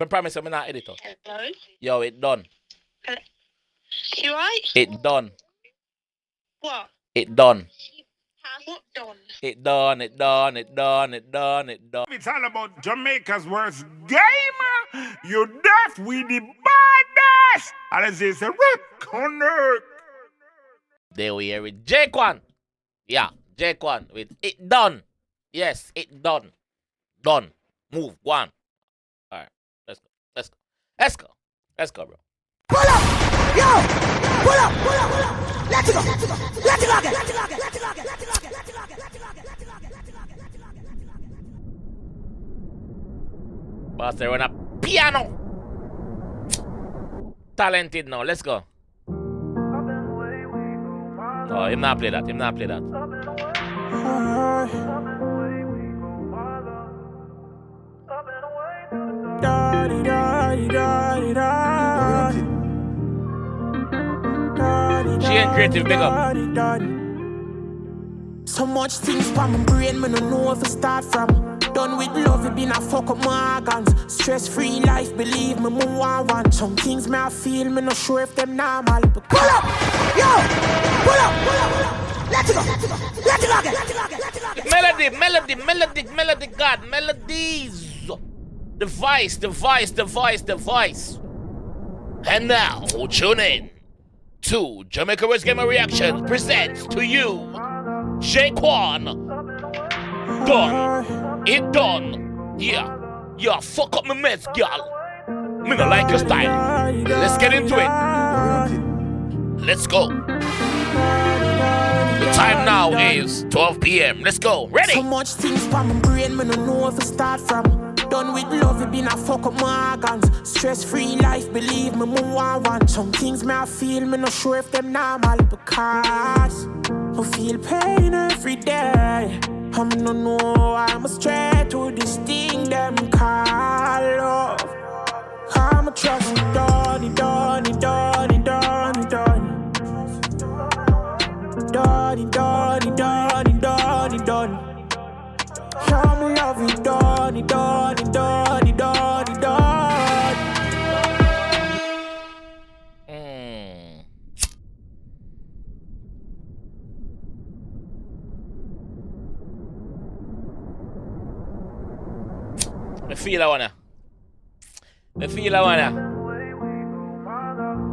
I promise I'm not editor. Hello? Yo, it done. You right? It done. What? It done. What done? It done. It done. It done. It done. It done. It's all about Jamaica's worst game. You deaf with the baddest. And as they say, connect. There we hear it. Jquan. Yeah, Jquan with it done. Yes, it done. Done. Move. One. All right. Let's go. Let's go. Let's go. Let's go, bro. Pull up! Yo! Pull up! Pull up! Pull up! Let's go! Let's go! Let's go again! Let's go again! Let's go again! Let's go again! Let's go again! Let's go again! Let's go again! Let's go again! Boss, they run a piano. Talented now. Let's go. Oh, him not play that. Him not play that. She ain't creative, big up. So much things for my brain, me no know where to start from. Done with love, it been a fuck up my organs. Stress-free life, believe me, more want. Some things me I feel, me no sure if them normal. But pull up! Yo! Pull up! Pull up! Pull up! Let's go! Let's go! Let's go again! Let's go again! Let's go again! Melody, God, melodies. The voice. And now, tune in to Jamaica's Gamer Reaction presents to you Jquan. Done. It done. Yeah, fuck up my mess, girl. Me not like your style. Let's get into it. Let's go. The time now is 12 p.m. Let's go. Ready? So much things for my brain, me no know where to start from. Done with love, it been a fuck up my organs. Stress-free life, believe me, more want. Some things me I feel, me not sure if them normal. Because I feel pain every day. I no know I'm straight to this thing them call love. I'm a trust done. I'm love it done. I feel I wanna.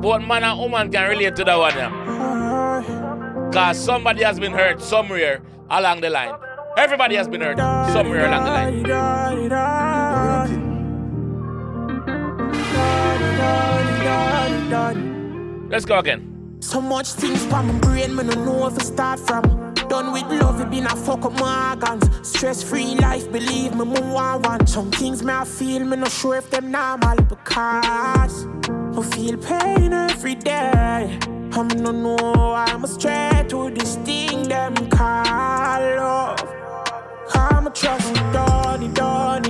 Both man and woman can relate to that one, yeah. Cause somebody has been hurt somewhere along the line. Everybody has been hurt somewhere along the line. Let's go again. So much things for my brain, me no know where to start from. Done with love, it been a fuck up my organs. Stress-free life, believe me, more want. Some things me I feel, me not sure if them normal. Because I feel pain every day. I no know I'm straight to this thing them call love. I'm a trust done. I'm love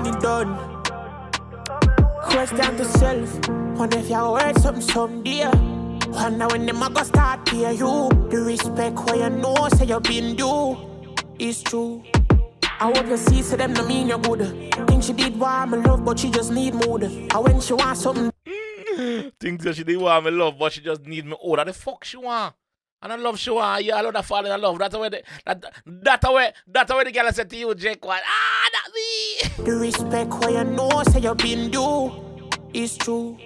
it done. Question to self, wonder if you heard something someday. Wonder when them a go start pay you. The respect where you know say you been due. It's true. I hope you see so them no mean you're good. Think she did want my love but she just need mood. And when she want something Think that she did want me love, but she just need me. Oh, that the fuck she want? And I love she want. Yeah, I love that falling in love. That's the way the girl said to you, Jquan. Ah, that's me. The respect where you know say you been due. It's true.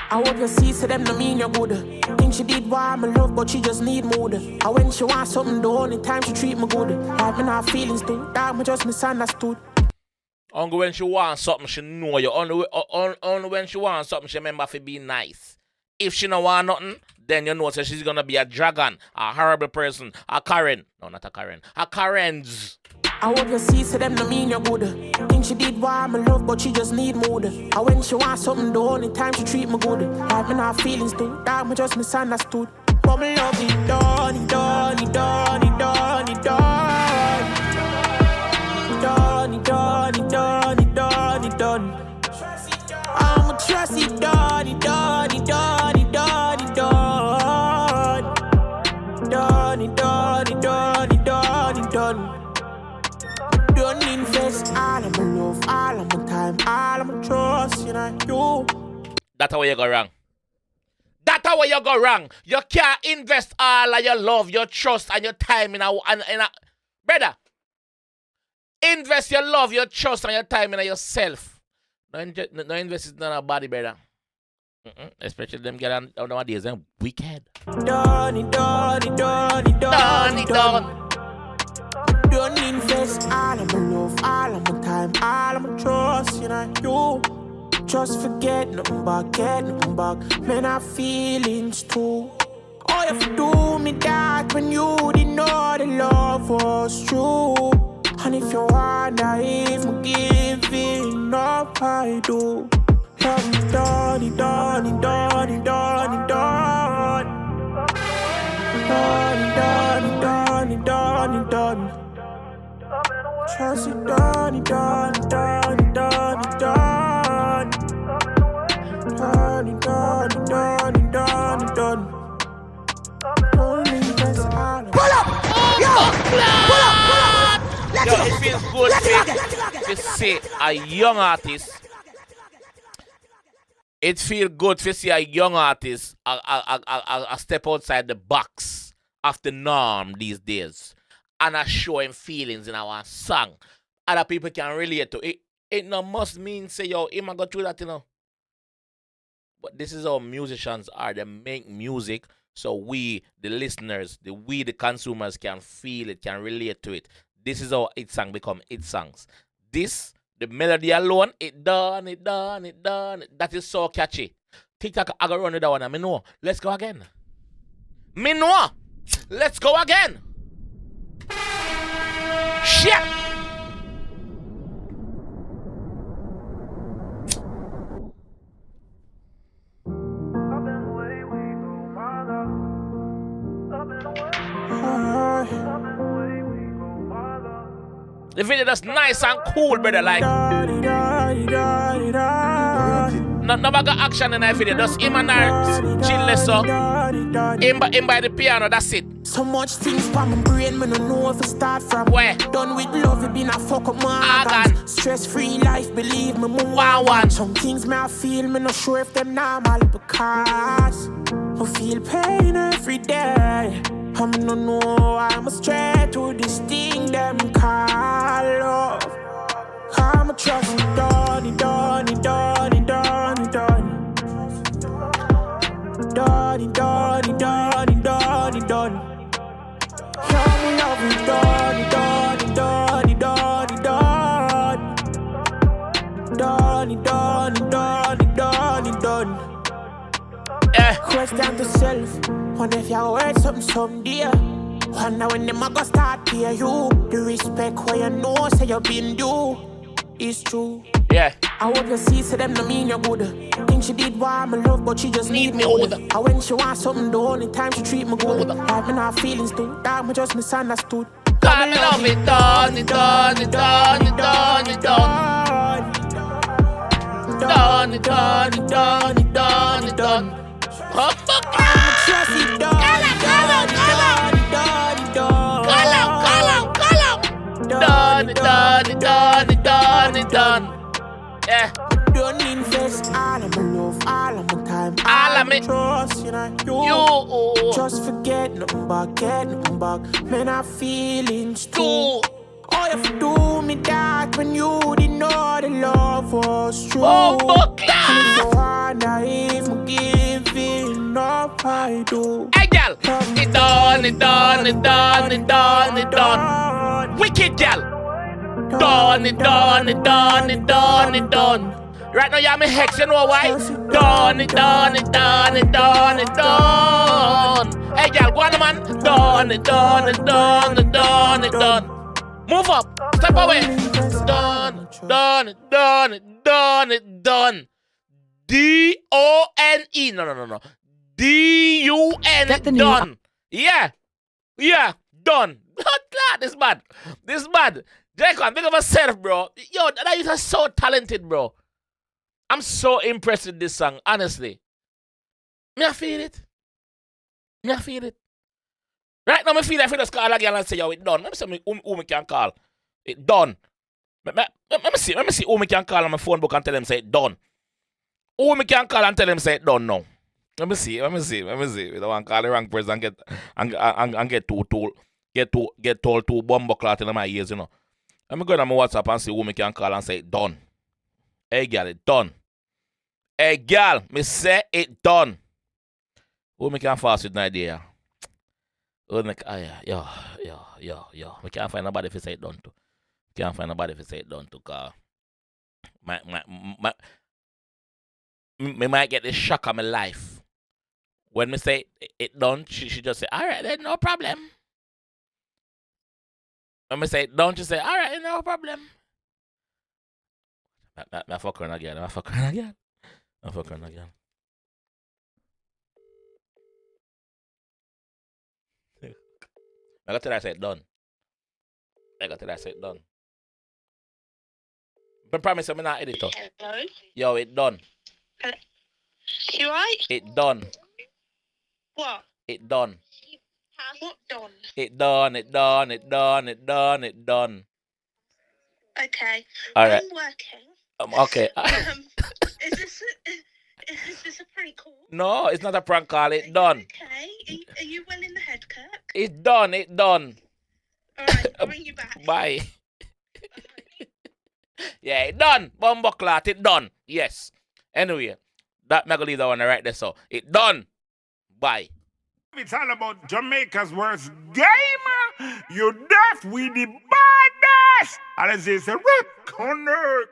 I hope you see so them no mean you're good. Think she did want my love, but she just need mood. And when she want something, the only time she treat me good. Like me not feelings too. That me just misunderstood. Only when she wants something, she know you. Only when she wants something, she remember to be nice. If she don't want nothing, then you know so she's gonna be a dragon, a horrible person, a Karen. No, not a Karen. A Karen's. I hope you see so them no mean you're good. Think she did want my love, but she just need mood. And when she want something, the only time she treat me good. Like me not feelings too. That me just misunderstood. But me love it done. done. I'ma trust it done, it done, it done, it done, it done. Done, it done, it done, it done, it done. Don't invest all of my love, all of my time, all of my trust, you know, you. That's how you go wrong. That's how you go wrong. You can't invest all of your love, your trust, and your time in a brother. Invest your love, your trust, and your time in yourself. No invest in a body, brother. Especially them get on nowadays, them wicked. Done it, done it, done it, done it, done. Don't invest all of my love, all of my time, all of my trust, you know, you. Just forget nothing back, get nothing back. Man, I feelings too. All you have to do me that when you didn't know the love was true. And if you wonder if I'm giving up, I do. Love me done, it done, it done, it done, it done. Done, it done, it done, it done, it done. Trust it done, it done, it done, it done, it done. Done, it done, it done, it done, it done. Only that's all. Pull up! Yo! Pull up! Pull up! Let's Yo, go! it feels good to see a young artist. It feels good to see a young artist a step outside the box of the norm these days. And are showing feelings in our song. Other people can relate to it. It no must mean say, yo, him I go through that, you know. But this is how musicians are. They make music so we, the listeners, the consumers can feel it, can relate to it. This is how it song become it songs. This, the melody alone, it done, it done, it done. That is so catchy. TikTok, I go run it down. Me know. Let's go again. Me know. Let's go again. Shit! The video that's nice and cool, brother. Like, no bag of action in that video. Just him and her chill so. Him by the piano, that's it. So much things for my brain, me no know if I start from. Where? Done with love, it been a fuck up my organs. Stress-free life, believe me, one. Some things me I feel, me not sure if them normal because I feel pain every day. I me no know I'm straight to this thing them call love. I'm a trust it done, it done, it done, it done, it done. Done, it done, it done, it done, it done. Come love it done, it done, it done, it done, it done. Done, it done, it done, it done, it done. Question to self, wonder if you heard something someday. Wonder when them a go start pay you. The respect where you know say you been due. It's true. Yeah. I hope you see, say them no mean you good. Think she did why my love, but she just need me older. And when she wants something, the only time she treat me good. Like me not feelings too, that me just misunderstood. God, me love it done, it done, it done, it done, it done. Done, it done, it done, it done, it done. Trust it done, it done, it done, it done, it done. Done, it done, it done, it done, it done. Yeah. Don't invest all of my love, all of my time, All of me. trust, you know, You. just forget nothing back, get nothing back. Man, I feelings too. Two. All you have to do me that when you didn't know the love was true. Oh, fuck And if you wonder if I'm giving up, I do. Hey, girl. It done, it done, it done, it done, it done. Wicked, girl. Done, it done, it done, it done, it done. Right now, you're my hex, you know why? Done, it done, it done, it done, it done. Hey, girl, go on, man. Done, it done, it done, it done, it done. Move up. Step away. Done, done, it done, it done, it done. D-O-N-E. No. D-U-N. Done. Yeah. Yeah. Done. This is bad. This is bad. Jquan, think of yourself, bro. Yo, that is so talented, bro. I'm so impressed with this song, honestly. Me I feel it. Me I feel it. Right now, me feel like if I just call again and say, yo, it done. Let me see who me can call. It done. Let me see who me can call on my phone book and tell them say it done. Who me can call and tell them say it done now. Let me see. We don't want to call the wrong person and get told two bumbo clot in my ears, you know. Let me go on my WhatsApp and see who me can call and say it done. Hey girl, it done. Hey girl, me say it done. Who me can fast with an idea? Who me yo. Me can't find nobody if say it done too. Can't find nobody if say it done too, cause me might get the shock of my life. When me say it done, she just say, alright then, no problem. When me say it done, she say, alright, no problem. I fuck her again. I fuck her again. I got till I say it done. But promise I'm not editor. Hello? Yo, it done. You right? It done. What? It done. What done? It done. Okay. Alright. I'm working. Okay. Is this a prank call? No, it's not a prank call. It done. Okay. Are you well in the head, Kirk? It done. Alright, I'll ring you back. Bye. Yeah, it done. Bumbo clot, it done. Yes. Anyway, that me gonna leave that one right there. So it done. Bye. It's all about Jamaica's worst game. You deaf with the baddest. And as they say, rock on earth.